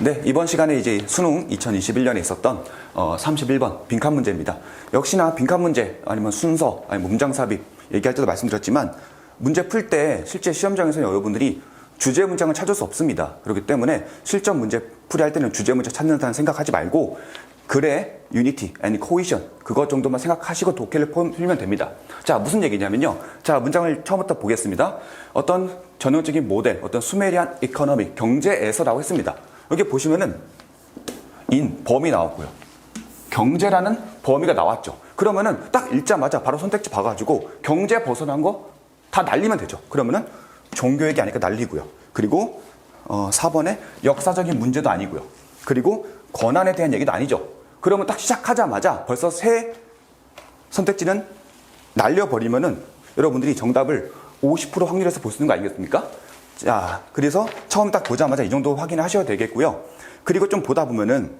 네, 이번 시간에 이제 수능 2021년에 있었던 31번 빈칸 문제입니다. 역시나 빈칸 문제 아니면 순서 아니면 문장 삽입 얘기할 때도 말씀드렸지만 문제 풀 때 실제 시험장에서 여러분들이 주제 문장을 찾을 수 없습니다. 그렇기 때문에 실전 문제 풀이할 때는 주제 문제 찾는다는 생각하지 말고 글의 유니티, 아니 코이션 그것 정도만 생각하시고 독해를 풀면 됩니다. 자, 무슨 얘기냐면요. 자, 문장을 처음부터 보겠습니다. 어떤 전형적인 모델, 어떤 수메리안 이코노미, 경제에서라고 했습니다. 여기 보시면은 범위 나왔고요. 경제라는 범위가 나왔죠. 그러면은 딱 읽자마자 바로 선택지 봐가지고 경제 벗어난 거 다 날리면 되죠. 그러면은 종교 얘기 아니까 날리고요. 그리고 4번에 역사적인 문제도 아니고요. 그리고 권한에 대한 얘기도 아니죠. 그러면 딱 시작하자마자 벌써 새 선택지는 날려버리면은 여러분들이 정답을 50% 확률에서 볼 수 있는 거 아니겠습니까? 자, 그래서 처음 딱 보자마자 이 정도 확인을 하셔야 되겠고요. 그리고 좀 보다 보면은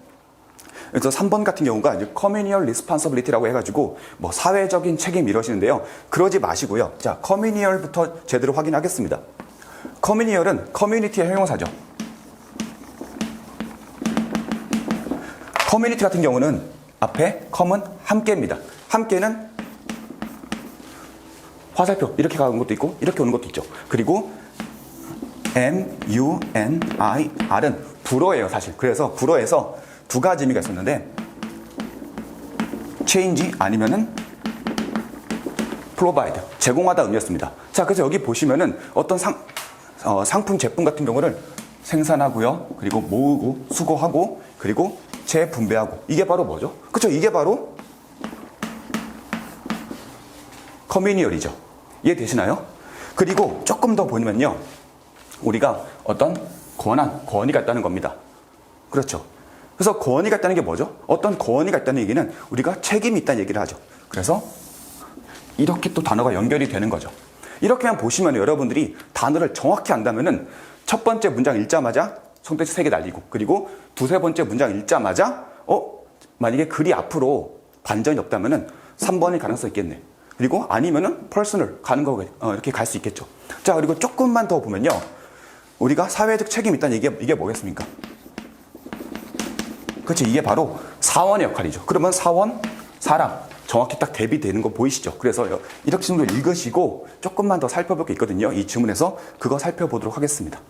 그래서 3번 같은 경우가 이제 communal responsibility라고 해가지고 뭐 사회적인 책임 이러시는데요. 그러지 마시고요. 자, communal부터 제대로 확인하겠습니다. communal은 커뮤니티의 형용사죠. 커뮤니티 같은 경우는 앞에 come은 함께입니다. 함께는 화살표 이렇게 가는 것도 있고 이렇게 오는 것도 있죠. 그리고 M-U-N-I-R은 불어예요, 사실. 그래서 불어에서 두 가지 의미가 있었는데 change 아니면은 provide, 제공하다 의미였습니다. 자, 그래서 여기 보시면은 어떤 상품, 제품 같은 경우를 생산하고요. 그리고 모으고, 수거하고, 그리고 재분배하고. 이게 바로 뭐죠? 그쵸? 이게 바로 커뮤니얼이죠. 이해되시나요? 그리고 조금 더 보면요. 우리가 어떤 권위가 있다는 겁니다. 그렇죠. 그래서 권위가 있다는 게 뭐죠? 어떤 권위가 있다는 얘기는 우리가 책임이 있다는 얘기를 하죠. 그래서 이렇게 또 단어가 연결이 되는 거죠. 이렇게만 보시면 여러분들이 단어를 정확히 안다면은 첫 번째 문장 읽자마자 선택지 3개 날리고, 그리고 두세 번째 문장 읽자마자 만약에 글이 앞으로 반전이 없다면은 3번일 가능성이 있겠네. 그리고 아니면은 personal 가는 거 이렇게 갈 수 있겠죠. 자, 그리고 조금만 더 보면요. 우리가 사회적 책임이 있다는 이게 뭐겠습니까? 그렇지, 이게 바로 사원의 역할이죠. 그러면 사원, 사람 정확히 딱 대비되는 거 보이시죠? 그래서 이렇게 질문을 읽으시고 조금만 더 살펴볼 게 있거든요. 이 질문에서 그거 살펴보도록 하겠습니다.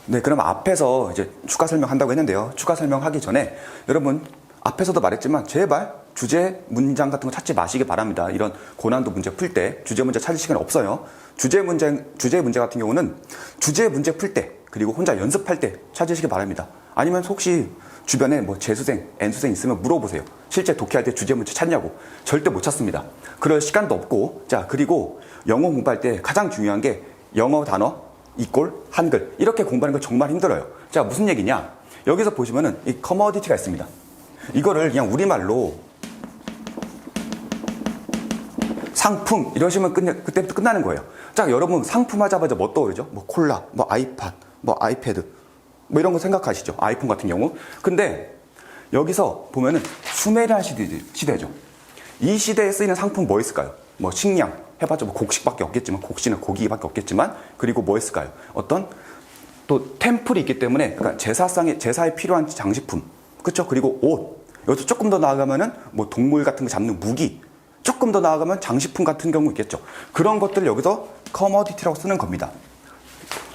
네, 그럼 앞에서 이제 추가 설명한다고 했는데요. 추가 설명하기 전에 여러분 앞에서도 말했지만 제발 주제 문장 같은 거 찾지 마시기 바랍니다. 이런 고난도 문제 풀 때 주제 문제 찾을 시간 없어요. 주제 문제 같은 경우는 주제 문제 풀 때 그리고 혼자 연습할 때 찾으시기 바랍니다. 아니면 혹시 주변에 뭐 재수생, N수생 있으면 물어보세요. 실제 독해할 때 주제 문제 찾냐고. 절대 못 찾습니다. 그럴 시간도 없고. 자, 그리고 영어 공부할 때 가장 중요한 게 영어 단어 이꼴 한글 이렇게 공부하는 거 정말 힘들어요. 자, 무슨 얘기냐? 여기서 보시면은 이 커머디티가 있습니다. 이거를 그냥 우리말로 상품 이러시면 그때부터 끝나는 거예요. 자, 여러분 상품 하자마자 뭐 떠오르죠? 뭐 콜라, 뭐 아이팟, 뭐 아이패드 뭐 이런 거 생각하시죠? 아이폰 같은 경우. 근데 여기서 보면은 수메리안 시대죠. 이 시대에 쓰이는 상품 뭐 있을까요? 뭐 식량 해봤자 뭐 곡식밖에 없겠지만, 곡식이나 고기밖에 없겠지만, 그리고 뭐 있을까요? 어떤 또 템플이 있기 때문에 그러니까 제사에 필요한 장식품, 그렇죠? 그리고 옷. 여기서 조금 더 나아가면은 뭐 동물 같은 거 잡는 무기, 조금 더 나아가면 장식품 같은 경우 있겠죠. 그런 것들을 여기서 커머디티라고 쓰는 겁니다.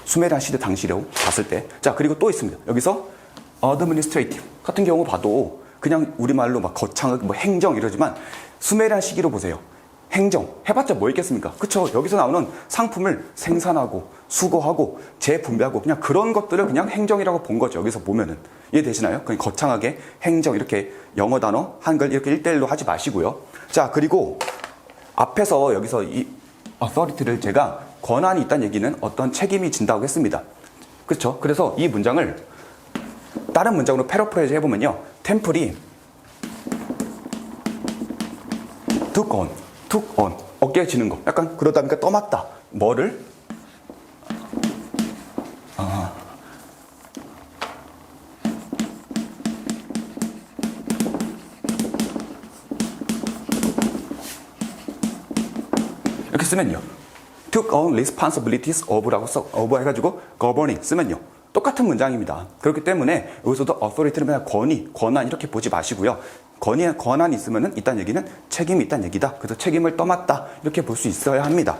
수메리안 시대 당시로 봤을 때. 자, 그리고 또 있습니다. 여기서 administrative 같은 경우 봐도 그냥 우리말로 막 거창하게 뭐 행정 이러지만 수메리안 시기로 보세요. 행정 해봤자 뭐 있겠습니까? 그쵸? 여기서 나오는 상품을 생산하고 수거하고 재분배하고 그냥 그런 것들을 그냥 행정이라고 본 거죠. 여기서 보면은 이해되시나요? 그냥 거창하게 행정 이렇게 영어 단어 한글 이렇게 1대1로 하지 마시고요. 자, 그리고 앞에서 여기서 이 authority를 제가 권한이 있다는 얘기는 어떤 책임이 진다고 했습니다. 그렇죠? 그래서 이 문장을 다른 문장으로 패러프레이즈 해보면요. 템플이 took on 어깨에 지는 거 약간 그러다 보니까 떠맡다. 뭐를? 이렇게 쓰면요. took on responsibilities of라고 of 해가지고 governing 쓰면요. 똑같은 문장입니다. 그렇기 때문에 여기서도 authority는 그냥 권위, 권한 이렇게 보지 마시고요. 권한이 있으면은 있다는 얘기는 책임이 있다는 얘기다. 그래서 책임을 떠맡다 이렇게 볼 수 있어야 합니다.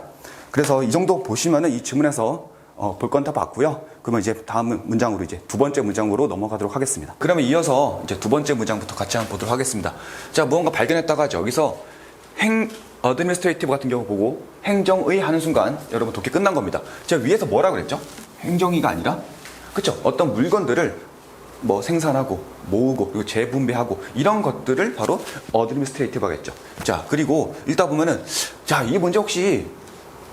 그래서 이 정도 보시면은 이 지문에서 볼 건 다 봤고요. 그러면 이제 다음 문장으로 이제 두 번째 문장으로 넘어가도록 하겠습니다. 그러면 이어서 이제 두 번째 문장부터 같이 한번 보도록 하겠습니다. 자, 무언가 발견했다가 여기서 administrative 같은 경우 보고 행정의 하는 순간 여러분 독해 끝난 겁니다. 제가 위에서 뭐라 그랬죠? 행정의가 아니라 그쵸? 어떤 물건들을 뭐 생산하고 모으고 그리고 재분배하고 이런 것들을 바로 administrative가 겠죠. 자, 그리고 읽다 보면은 자, 이 문제 혹시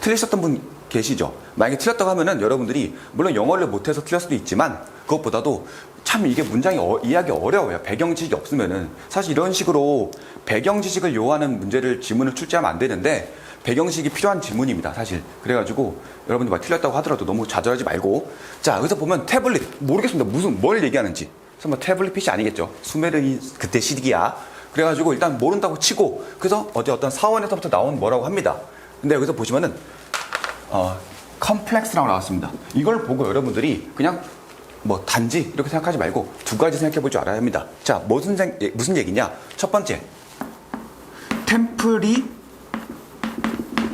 틀리셨던 분 계시죠? 만약에 틀렸다고 하면은 여러분들이 물론 영어를 못해서 틀릴 수도 있지만 그것보다도 참 이게 문장이 이해하기 어려워요. 배경 지식이 없으면은 사실 이런 식으로 배경 지식을 요하는 문제를 지문을 출제하면 안 되는데 배경 지식이 필요한 지문입니다. 사실 그래가지고 여러분들 막 틀렸다고 하더라도 너무 좌절하지 말고 자, 여기서 보면 태블릿 모르겠습니다. 무슨 뭘 얘기하는지 설마 태블릿 PC 아니겠죠? 수메르니 그때 시기야. 그래가지고 일단 모른다고 치고 그래서 어떤 사원에서부터 나온 뭐라고 합니다. 근데 여기서 보시면은 컴플렉스라고 나왔습니다. 이걸 보고 여러분들이 그냥 뭐 단지 이렇게 생각하지 말고 두 가지 생각해 볼 줄 알아야 합니다. 자, 무슨 얘기냐? 첫 번째,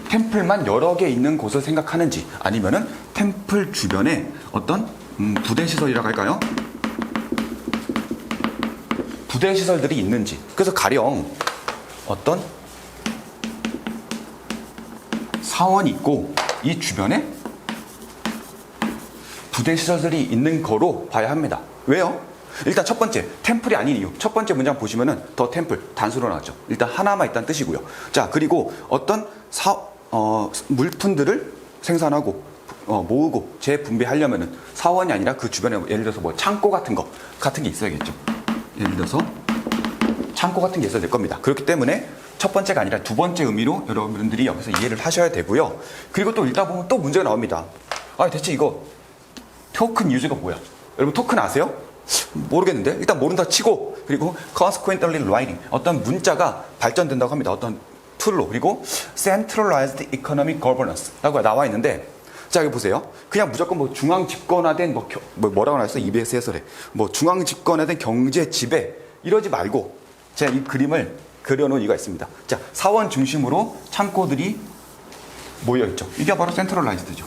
템플만 여러 개 있는 곳을 생각하는지 아니면은 템플 주변에 어떤 부대시설이라고 할까요? 부대시설들이 있는지. 그래서 가령 어떤 사원이 있고 이 주변에 부대시설들이 있는 거로 봐야 합니다. 왜요? 일단 첫 번째, 템플이 아닌 이유. 첫 번째 문장 보시면은 더 템플, 단수로 나왔죠. 일단 하나만 일단 뜻이고요. 자, 그리고 어떤 물품들을 생산하고 모으고 재분배하려면은 사원이 아니라 그 주변에 예를 들어서 뭐 창고 같은 게 있어야겠죠. 예를 들어서 창고 같은 게 있어야 될 겁니다. 그렇기 때문에 첫 번째가 아니라 두 번째 의미로 여러분들이 여기서 이해를 하셔야 되고요. 그리고 또 읽다 보면 또 문제가 나옵니다. 아, 대체 이거 토큰 유즈가 뭐야? 여러분 토큰 아세요? 모르겠는데 일단 모른다 치고 그리고 consequently writing 어떤 문자가 발전된다고 합니다. 어떤 툴로 그리고 centralized economic governance라고 나와 있는데 자, 여기 보세요. 그냥 무조건 뭐 중앙 집권화된 뭐라고 나왔어? EBS 해설에 뭐 중앙 집권화된 경제 지배 이러지 말고 제가 이 그림을 그려놓은 이유가 있습니다. 자, 사원 중심으로 창고들이 모여있죠. 이게 바로 센트럴라이즈드죠.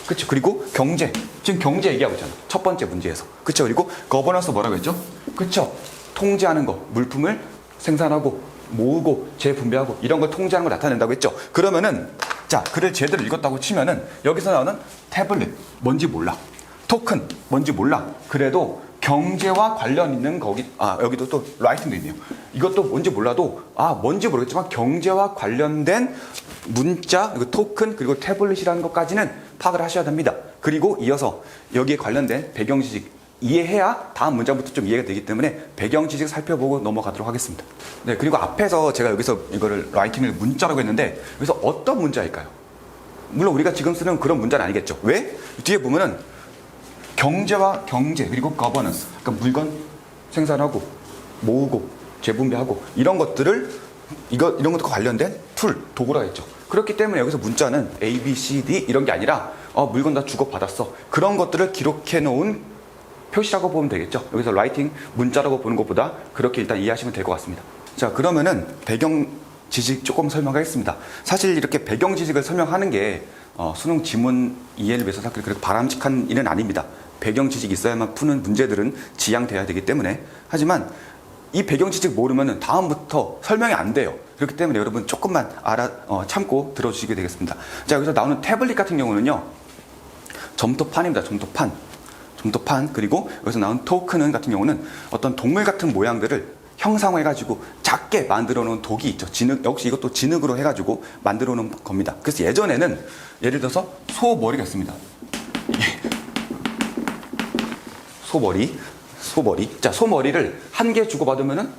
그렇죠. 그리고 경제, 지금 경제 얘기하고 있잖아. 첫 번째 문제에서. 그렇죠. 그리고 거버넌스 뭐라고 했죠? 그렇죠. 통제하는 거, 물품을 생산하고 모으고 재분배하고 이런 걸 통제하는 걸 나타낸다고 했죠. 그러면은 자, 글을 제대로 읽었다고 치면은 여기서 나오는 태블릿 뭔지 몰라. 토큰 뭔지 몰라. 그래도 경제와 관련 있는 여기도 또 라이팅도 있네요. 이것도 뭔지 몰라도 뭔지 모르겠지만 경제와 관련된 문자, 그리고 토큰, 그리고 태블릿이라는 것까지는 파악을 하셔야 됩니다. 그리고 이어서 여기에 관련된 배경 지식 이해해야 다음 문장부터 좀 이해가 되기 때문에 배경 지식 살펴보고 넘어가도록 하겠습니다. 네, 그리고 앞에서 제가 여기서 이거를 라이팅을 문자라고 했는데 여기서 어떤 문자일까요? 물론 우리가 지금 쓰는 그런 문자는 아니겠죠. 왜? 뒤에 보면은 경제와 경제 그리고 거버넌스 그러니까 물건 생산하고 모으고 재분배하고 이런 것들을 이런 것과 관련된 툴 도구라 했죠. 그렇기 때문에 여기서 문자는 A, B, C, D 이런 게 아니라 물건 다 주고받았어 그런 것들을 기록해 놓은 표시라고 보면 되겠죠. 여기서 라이팅 문자라고 보는 것보다 그렇게 일단 이해하시면 될 것 같습니다. 자, 그러면은 배경 지식 조금 설명하겠습니다. 사실 이렇게 배경 지식을 설명하는 게 수능 지문 이해를 위해서 사실 그렇게 바람직한 일은 아닙니다. 배경 지식이 있어야만 푸는 문제들은 지양돼야 되기 때문에. 하지만 이 배경 지식 모르면은 다음부터 설명이 안 돼요. 그렇기 때문에 여러분 조금만 참고 들어주시게 되겠습니다. 자, 여기서 나오는 태블릿 같은 경우는요, 점토판입니다. 점토판. 그리고 여기서 나온 토큰 같은 경우는 어떤 동물 같은 모양들을 형상화해가지고 작게 만들어 놓은 독이 있죠. 역시 이것도 진흙으로 해가지고 만들어 놓은 겁니다. 그래서 예전에는 예를 들어서 소 머리가 있습니다. 소머리. 자, 소머리를 한 개 주고받으면은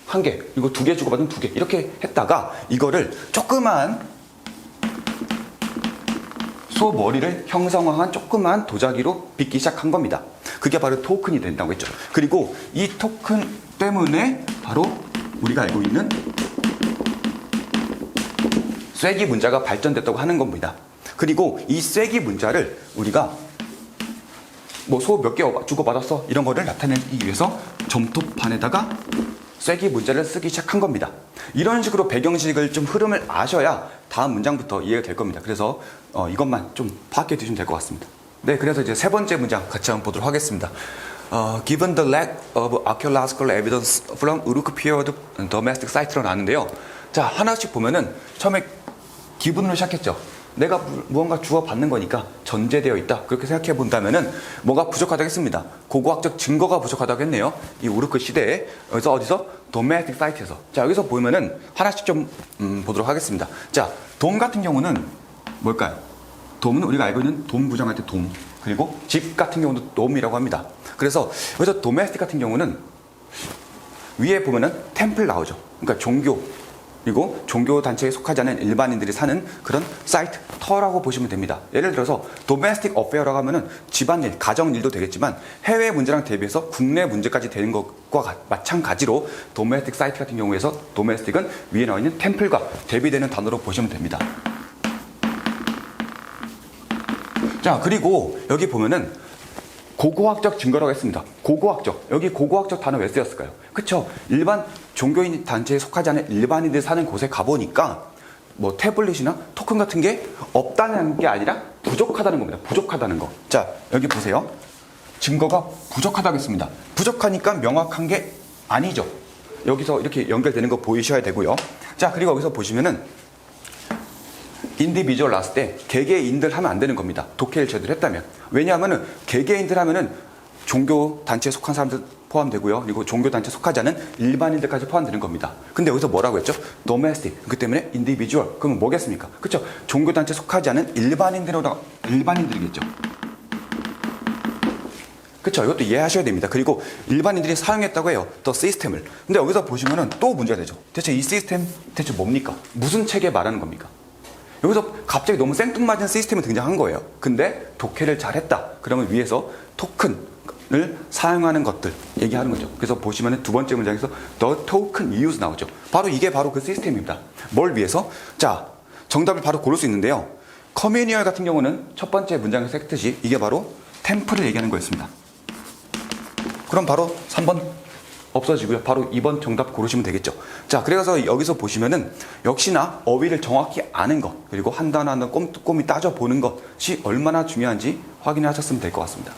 한 개, 그리고 두 개 주고받으면 두 개. 이렇게 했다가 이거를 조그만 소머리를 형상화한 조그만 도자기로 빚기 시작한 겁니다. 그게 바로 토큰이 된다고 했죠. 그리고 이 토큰 때문에 바로 우리가 알고 있는 쐐기 문자가 발전됐다고 하는 겁니다. 그리고 이 쐐기 문자를 우리가 뭐 소 몇 개 주고받았어 이런 거를 나타내기 위해서 점토판에다가 쐐기 문자를 쓰기 시작한 겁니다. 이런 식으로 배경식을 좀 흐름을 아셔야 다음 문장부터 이해가 될 겁니다. 그래서 이것만 좀 파악해 두시면 될 것 같습니다. 네, 그래서 이제 세 번째 문장 같이 한번 보도록 하겠습니다. Given the lack of archaeological evidence from Uruk period domestic site로 나왔는데요. 자, 하나씩 보면은 처음에 기분으로 시작했죠. 내가 무언가 주워받는 거니까 전제되어 있다. 그렇게 생각해 본다면은 뭐가 부족하다고 했습니다. 고고학적 증거가 부족하다고 했네요. 이 우르크 시대에 여기서 어디서? 도메스틱 사이트에서. 자, 여기서 보면은 하나씩 좀 보도록 하겠습니다. 자, 돔 같은 경우는 뭘까요? 돔은 우리가 알고 있는 돔 부정할 때 돔. 그리고 집 같은 경우도 돔이라고 합니다. 그래서 여기서 도메스틱 같은 경우는 위에 보면은 템플 나오죠. 그러니까 종교. 그리고 종교 단체에 속하지 않은 일반인들이 사는 그런 사이트, 터라고 보시면 됩니다. 예를 들어서 도메스틱 어페어라고 하면은 집안일, 가정일도 되겠지만 해외 문제랑 대비해서 국내 문제까지 되는 것과 마찬가지로 도메스틱 사이트 같은 경우에서 도메스틱은 위에 나와 있는 템플과 대비되는 단어로 보시면 됩니다. 자, 그리고 여기 보면은 고고학적 증거라고 했습니다. 고고학적. 여기 고고학적 단어 왜 쓰였을까요? 그쵸? 일반 종교인 단체에 속하지 않은 일반인들 사는 곳에 가보니까 뭐 태블릿이나 토큰 같은 게 없다는 게 아니라 부족하다는 겁니다. 부족하다는 거. 자, 여기 보세요. 증거가 부족하다고 했습니다. 부족하니까 명확한 게 아니죠. 여기서 이렇게 연결되는 거 보이셔야 되고요. 자, 그리고 여기서 보시면은 인디비주얼 나왔을 때 개개인들 하면 안 되는 겁니다. 독해를 제대로 했다면. 왜냐하면은 개개인들 하면은 종교 단체에 속한 사람들 포함되고요. 그리고 종교 단체에 속하지 않은 일반인들까지 포함되는 겁니다. 근데 여기서 뭐라고 했죠? domestic. 그 때문에 individual. 그러면 뭐겠습니까? 그렇죠? 종교 단체에 속하지 않은 일반인들이겠죠. 그렇죠? 이것도 이해하셔야 됩니다. 그리고 일반인들이 사용했다고 해요. 더 시스템을. 근데 여기서 보시면은 또 문제가 되죠. 대체 이 시스템 대체 뭡니까? 무슨 체계 말하는 겁니까? 여기서 갑자기 너무 생뚱맞은 시스템이 등장한 거예요. 근데 독해를 잘했다. 그러면 위에서 토큰을 사용하는 것들 얘기하는 거죠. 그래서 보시면 두 번째 문장에서 the token used 나오죠. 바로 이게 바로 그 시스템입니다. 뭘 위해서? 자, 정답을 바로 고를 수 있는데요. 커뮤니얼 같은 경우는 첫 번째 문장에서 했듯이 이게 바로 템플을 얘기하는 거였습니다. 그럼 바로 3번 없어지고요. 바로 2번 정답 고르시면 되겠죠. 자, 그래서 여기서 보시면은 역시나 어휘를 정확히 아는 것, 그리고 한 단어 한 단어 꼼꼼히 따져보는 것이 얼마나 중요한지 확인하셨으면 될 것 같습니다.